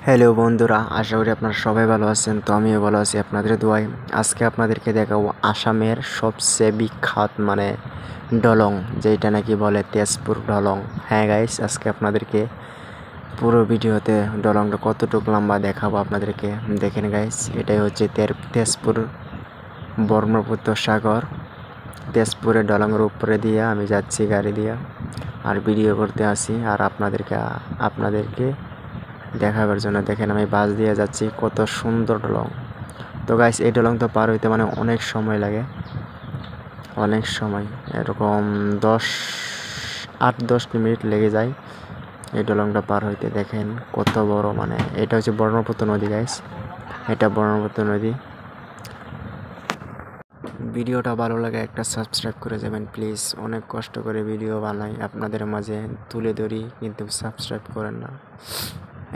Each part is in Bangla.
হ্যালো বন্ধুরা, আশা করি আপনারা সবাই ভালো আছেন। তো আমিও ভালো আছি আপনাদের দোয়ায়। আজকে আপনাদেরকে দেখাবো আসামের সবচেয়ে বিখ্যাত দলং, যেটা নাকি বলে তেজপুর দলং। হ্যাঁ গাইস, আজকে আপনাদেরকে পুরো ভিডিওতে দলংটা কতটুকু লম্বা দেখাবো আপনাদেরকে। দেখেন গাইস, এটাই হচ্ছে তেজপুর ব্রহ্মপুত্র সাগর। তেজপুরের দলংয়ের উপরে দিয়ে আমি যাচ্ছি গাড়ি দিয়ে, আর ভিডিও করতে আসি আর আপনাদেরকে দেখাবার জন্য। দেখেন আমি বাস দিয়ে যাচ্ছি, কত সুন্দর দলং। তো গাইস, এই দলং তো পার হইতে অনেক সময় লাগে, অনেক সময়, এরকম 8-10 মিনিট লেগে যায় এই দলংটা পার হইতে। দেখেন কত বড়, এটা হচ্ছে ব্রহ্মপুত্র নদী গাইস, এটা ব্রহ্মপুত্র নদী। ভিডিওটা ভালো লাগে একটা সাবস্ক্রাইব করে যাবেন প্লিজ। অনেক কষ্ট করে ভিডিও বানাই, আপনাদের মাঝে তুলে ধরি, কিন্তু সাবস্ক্রাইব করেন না।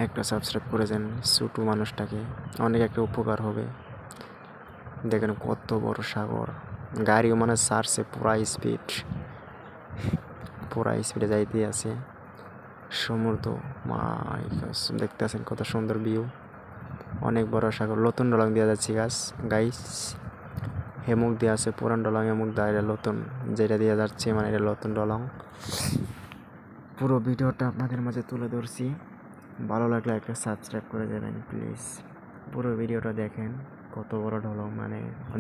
একটা সাবস্ক্রাইব করে যান, ছোটো মানুষটাকে অনেক একটা উপকার হবে। দেখেন কত বড় সাগর, গাড়িও ছাড়ছে পুরা স্পিডে যাইতে আছে। সমুদ্র দেখতে আছেন কত সুন্দর ভিউ, অনেক বড় সাগর। নতুন দলং দেওয়া যাচ্ছে গাইস, হেমুক দেওয়া আছে পুরান দলং, হেমুক দেওয়া, এটা নতুন যেটা দেওয়া যাচ্ছে, এটা নতুন দলং। পুরো ভিডিওটা আপনাদের মাঝে তুলে ধরছি। ভালো লাগলে একটা সাবস্ক্রাইব করে যাবেন প্লিজ। পুরো ভিডিওটা দেখেন কত বড় দলং।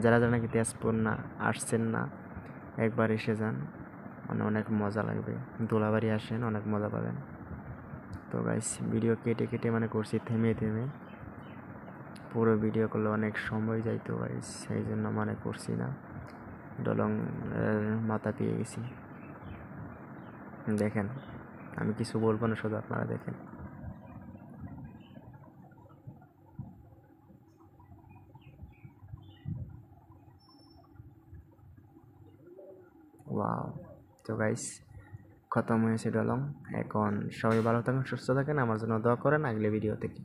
যারা যারা নাকি তেজপুর আসছেন না, একবার এসে যান, অনেক মজা লাগবে। দোলাবাড়ি আসেন, অনেক মজা পাবেন। তো গাইস, ভিডিও কেটে কেটে করছি, থেমে থেমে। পুরো ভিডিও করলে অনেক সময় যাইতো গাইস, সেই জন্য করছি না। দলং মাথা পেয়ে গেছি। দেখেন, আমি কিছু বলবো না, শুধু আপনারা দেখেন। ওয়াও। তো গাইস, খতম হয়েছে দলং। এখন সবাই ভালো থাকেন, সুস্থ থাকেন, আমার জন্য দোয়া করেন। আগলে ভিডিও থেকে